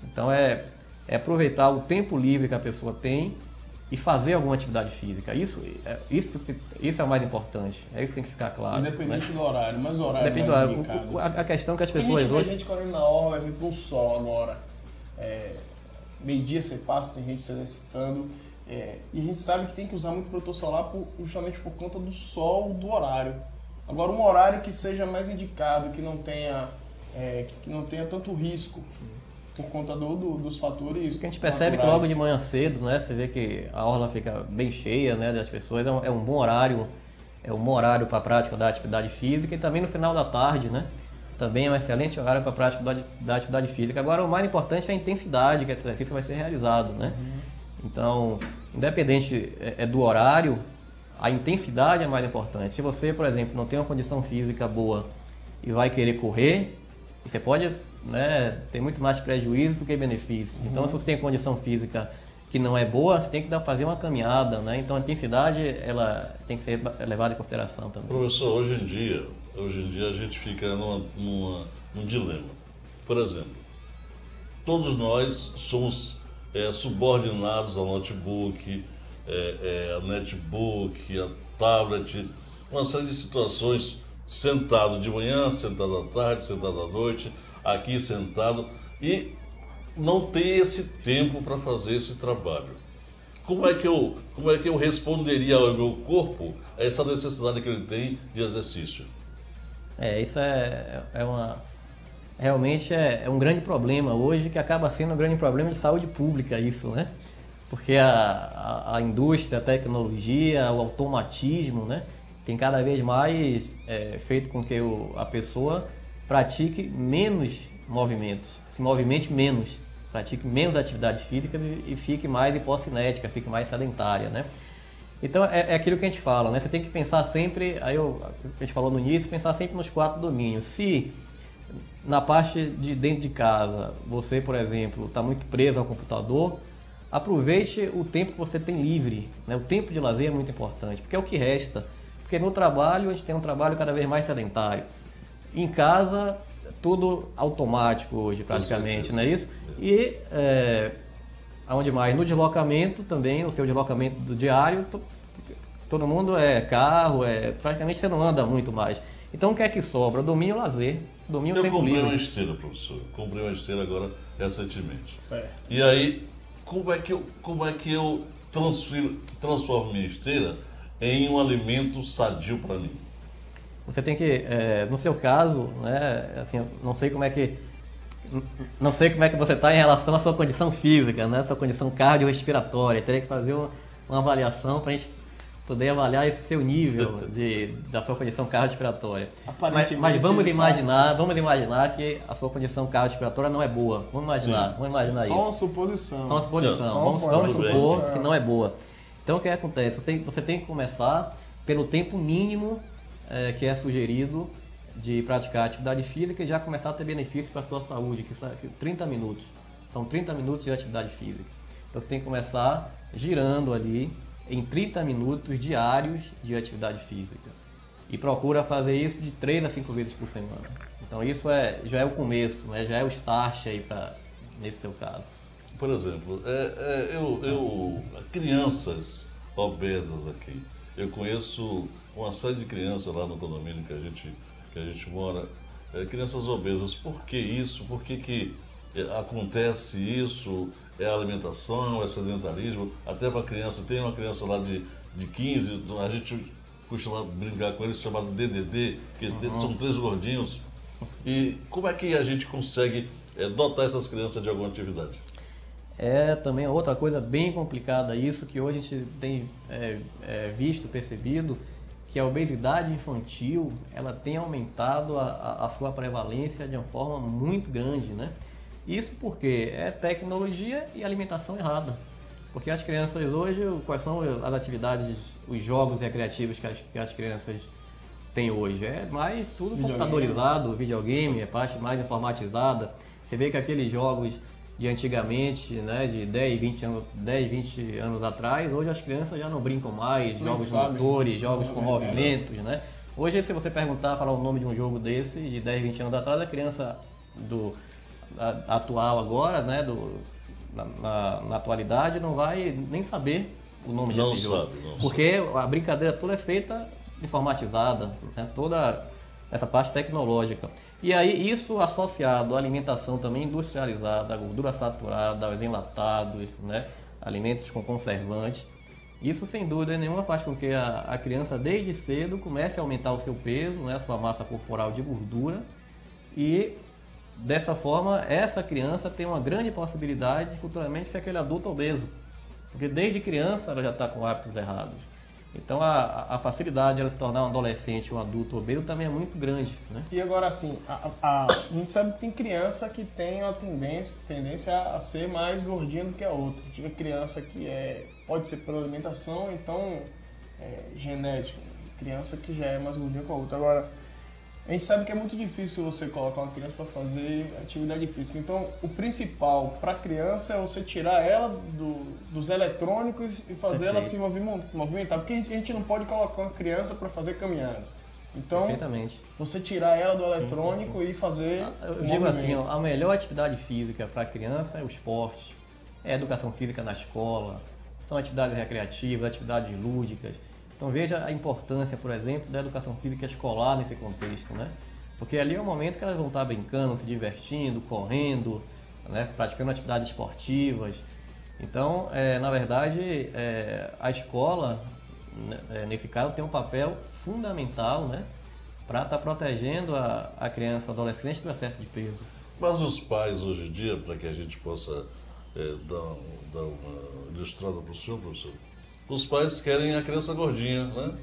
Então é aproveitar o tempo livre que a pessoa tem e fazer alguma atividade física. Isso é o mais importante. É isso que tem que ficar claro. Independente do horário, mas o horário é mais indicado. A questão que as pessoas hoje... Tem gente correndo na orla, exemplo, no sol agora. Meio-dia você passa, tem gente se exercitando. E a gente sabe que tem que usar muito protetor solar justamente por conta do sol, do horário. Agora, um horário que seja mais indicado, que não tenha tanto risco por conta dos fatores. Que a gente percebe naturais. Que logo de manhã cedo, né, você vê que a orla fica bem cheia, né, das pessoas, é um bom horário para a prática da atividade física, e também no final da tarde, né, também é um excelente horário para a prática da atividade física. Agora, o mais importante é a intensidade que esse exercício vai ser realizado, né. Então, independente do horário, a intensidade é mais importante. Se você, por exemplo, não tem uma condição física boa e vai querer correr, você pode, né, ter muito mais prejuízo do que benefício. Então, se você tem condição física que não é boa, você tem que fazer uma caminhada, né? Então, a intensidade ela tem que ser levada em consideração também. Professor, hoje em dia a gente fica num dilema. Por exemplo, todos nós somos subordinados ao notebook, a netbook, a tablet, uma série de situações, sentado de manhã, sentado à tarde, sentado à noite, aqui sentado, e não ter esse tempo para fazer esse trabalho. Como é que eu responderia ao meu corpo a essa necessidade que ele tem de exercício? Isso realmente é um grande problema hoje, que acaba sendo um grande problema de saúde pública, isso, né? Porque a indústria, a tecnologia, o automatismo, né, tem cada vez mais feito com que a pessoa pratique menos movimentos, se movimente menos, pratique menos atividade física e fique mais hipocinética, fique mais sedentária, né? Então é aquilo que a gente fala, né? Você tem que pensar sempre, a gente falou no início, pensar sempre nos 4 domínios. Se na parte de dentro de casa você, por exemplo, está muito preso ao computador, aproveite o tempo que você tem livre, né? O tempo de lazer é muito importante, porque é o que resta. Porque no trabalho a gente tem um trabalho cada vez mais sedentário. Em casa, tudo automático hoje, praticamente, não é isso? E aonde mais? No deslocamento também, o seu deslocamento do diário, todo mundo carro, praticamente você não anda muito mais. Então o que é que sobra? Domínio lazer, domínio tempo livre. Eu comprei uma esteira, professor. Comprei uma esteira agora recentemente. Certo. E aí, como é que eu transformo minha esteira em um alimento sadio para mim? Você tem que, no seu caso, né, assim, não sei como é que você está em relação à sua condição física, né, sua condição cardiorrespiratória. Teria que fazer uma avaliação para a gente poder avaliar esse seu nível da sua condição cardiorrespiratória. Mas vamos imaginar que a sua condição cardiorrespiratória não é boa. Vamos imaginar isso. Só uma suposição. Só uma suposição. Vamos supor que não é boa. Então o que acontece? Você tem que começar pelo tempo mínimo que é sugerido de praticar atividade física e já começar a ter benefício para a sua saúde, que são 30 minutos. São 30 minutos de atividade física. Então você tem que começar girando ali em 30 minutos diários de atividade física. E procura fazer isso de 3 a 5 vezes por semana. Então isso já é o começo, né? Já é o start aí nesse seu caso. Por exemplo, crianças obesas aqui. Eu conheço uma série de crianças lá no condomínio que a gente mora, crianças obesas. Por que isso? Por que acontece isso? É alimentação, é sedentarismo? Até para criança, tem uma criança lá de 15, a gente costuma brincar com eles, chamado DDD, que são 3 gordinhos. E como é que a gente consegue dotar essas crianças de alguma atividade? É também outra coisa bem complicada isso, que hoje a gente tem percebido, que a obesidade infantil ela tem aumentado a sua prevalência de uma forma muito grande, né? Isso porque é tecnologia e alimentação errada. Porque as crianças hoje, quais são as atividades, os jogos recreativos que as crianças têm hoje? É mais tudo computadorizado, videogame, é parte mais informatizada. Você vê que aqueles jogos de antigamente, né, de 10, 20 anos atrás, hoje as crianças já não brincam mais, jogos motores, jogos com movimentos, né? Hoje, se você falar o nome de um jogo desse, de 10, 20 anos atrás, a criança atual agora, né, na atualidade, não vai nem saber o nome desse jogo. Porque a brincadeira toda é feita informatizada, né, toda essa parte tecnológica. E aí isso associado à alimentação também industrializada, à gordura saturada, aos enlatados, né, alimentos com conservantes, isso sem dúvida nenhuma faz com que a criança desde cedo comece a aumentar o seu peso, né, a sua massa corporal de gordura, e dessa forma essa criança tem uma grande possibilidade de futuramente ser aquele adulto obeso, porque desde criança ela já está com hábitos errados. Então a facilidade de ela se tornar um adolescente, um adulto obeso também é muito grande, né? E agora assim, a gente sabe que tem criança que tem uma tendência a ser mais gordinha do que a outra. A gente vê criança que pode ser pela alimentação, então genética. Criança que já é mais gordinha que a outra. Agora, a gente sabe que é muito difícil você colocar uma criança para fazer atividade física. Então, o principal para a criança é você tirar ela dos eletrônicos e fazer ela se movimentar. Porque a gente não pode colocar uma criança para fazer caminhada. Então, você tirar ela do eletrônico e fazer Eu digo assim, a melhor atividade física para a criança é o esporte. é educação física na escola, são atividades recreativas, atividades lúdicas. Então veja a importância, por exemplo, da educação física escolar nesse contexto, né? Porque ali é o momento que elas vão estar brincando, se divertindo, correndo, né? Praticando atividades esportivas. Então, na verdade, a escola, nesse caso, tem um papel fundamental, né? Para estar protegendo a criança, o adolescente do excesso de peso. Mas os pais, hoje em dia, para que a gente possa dar uma ilustrada para o senhor, professor, os pais querem a criança gordinha, né?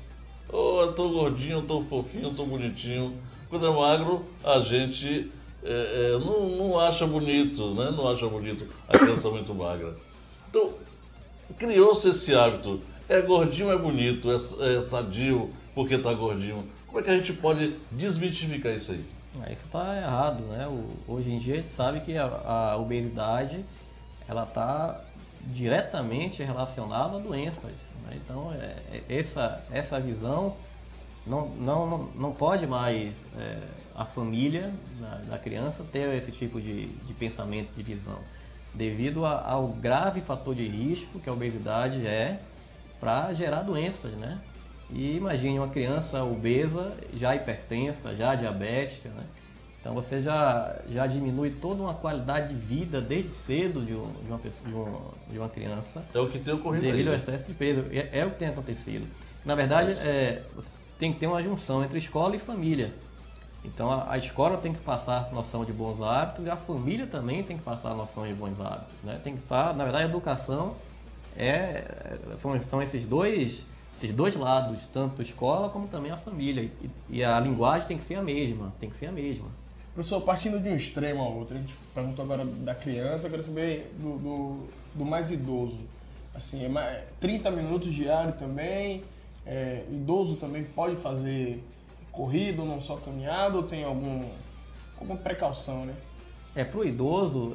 Ou é tão gordinho, tão fofinho, tão bonitinho. Quando é magro, a gente não acha bonito, né? Não acha bonito a criança muito magra. Então, criou-se esse hábito. É gordinho, é bonito, é sadio porque está gordinho. Como é que a gente pode desmitificar isso aí? Isso está errado, né? Hoje em dia a gente sabe que a obesidade ela está diretamente relacionada a doenças, né? Então essa visão não pode mais a família da criança ter esse tipo de pensamento, de visão, devido ao grave fator de risco que a obesidade para gerar doenças, né? E imagine uma criança obesa, já hipertensa, já diabética, né? Então você já diminui toda uma qualidade de vida desde cedo de uma criança. É o que tem ocorrido devido ao excesso de peso. É o que tem acontecido. Na verdade, você tem que ter uma junção entre escola e família. Então a escola tem que passar a noção de bons hábitos e a família também tem que passar a noção de bons hábitos, né? Tem que estar, na verdade, a educação são esses dois lados, tanto a escola como também a família. E a linguagem tem que ser a mesma, Professor, partindo de um extremo ao outro, a gente perguntou agora da criança, eu quero saber do mais idoso. Assim, 30 minutos diário também, idoso também pode fazer corrida ou não só caminhada, ou tem alguma precaução, né? Para o idoso,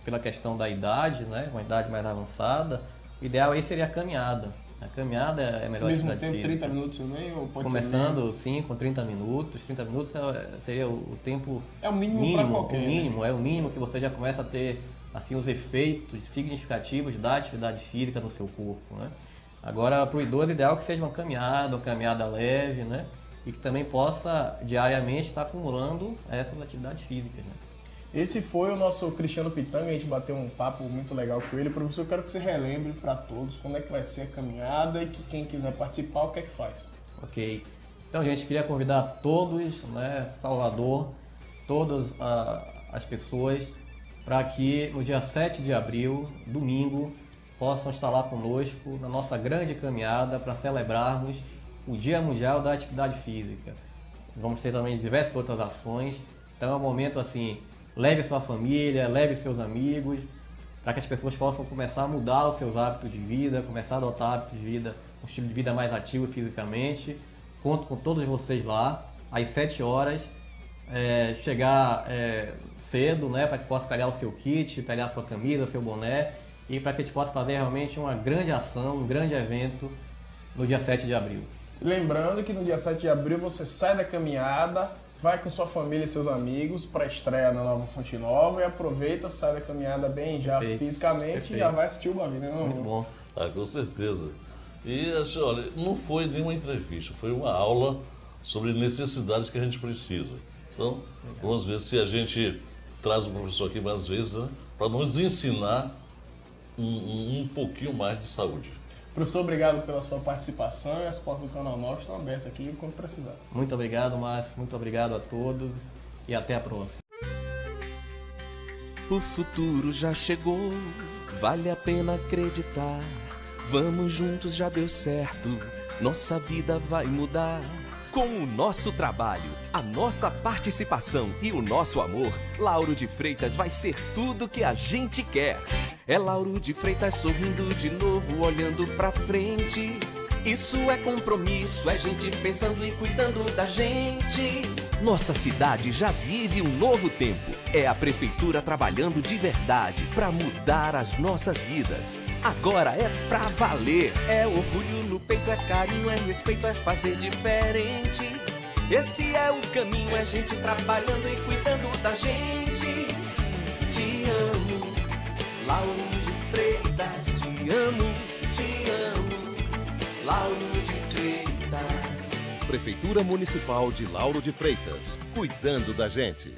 pela questão da idade, né, uma idade mais avançada, o ideal aí seria a caminhada. A caminhada é melhor. Ao mesmo tempo, 30 minutos também? Ou pode começando, sim, com 30 minutos. 30 minutos seria o tempo o mínimo para qualquer. É o mínimo que você já começa a ter assim, os efeitos significativos da atividade física no seu corpo, né? Agora, para o idoso, o ideal é que seja uma caminhada leve, né? E que também possa diariamente estar acumulando essas atividades físicas, né? Esse foi o nosso Cristiano Pitanga, a gente bateu um papo muito legal com ele. Professor, eu quero que você relembre para todos como é que vai ser a caminhada e que quem quiser participar, o que é que faz? Ok. Então, gente, queria convidar todos, né, Salvador, todas as pessoas, para que no dia 7 de abril, domingo, possam estar lá conosco na nossa grande caminhada para celebrarmos o Dia Mundial da Atividade Física. Vamos ter também diversas outras ações. Então é um momento assim, leve sua família, leve seus amigos, para que as pessoas possam começar a mudar os seus hábitos de vida, começar a adotar hábitos de vida, um estilo de vida mais ativo fisicamente. Conto com todos vocês lá, às 7 horas, chegar cedo, né, para que possa pegar o seu kit, pegar a sua camisa, seu boné, e para que a gente possa fazer realmente uma grande ação, um grande evento no dia 7 de abril. Lembrando que no dia 7 de abril você sai da caminhada, vai com sua família e seus amigos para a estreia na Nova Fonte Nova e aproveita, sai da caminhada bem já fisicamente e já vai assistir o bagulho, né? Muito bom. Com certeza. E assim, olha, não foi nenhuma entrevista, foi uma aula sobre necessidades que a gente precisa. Então, vamos ver se a gente traz o professor aqui mais vezes, né, para nos ensinar um pouquinho mais de saúde. Professor, obrigado pela sua participação e as portas do Canal 9 estão abertas aqui quando precisar. Muito obrigado, Márcio. Muito obrigado a todos e até a próxima. O futuro já chegou, vale a pena acreditar. Vamos juntos, já deu certo, nossa vida vai mudar. Com o nosso trabalho, a nossa participação e o nosso amor, Lauro de Freitas vai ser tudo que a gente quer. É Lauro de Freitas sorrindo de novo, olhando pra frente. Isso é compromisso, é gente pensando e cuidando da gente. Nossa cidade já vive um novo tempo. É a prefeitura trabalhando de verdade pra mudar as nossas vidas. Agora é pra valer. É orgulho no peito, é carinho, é respeito, é fazer diferente. Esse é o caminho, é gente trabalhando e cuidando da gente. Te amo, Lauro de Freitas, te amo, Lauro de Freitas. Prefeitura Municipal de Lauro de Freitas, cuidando da gente.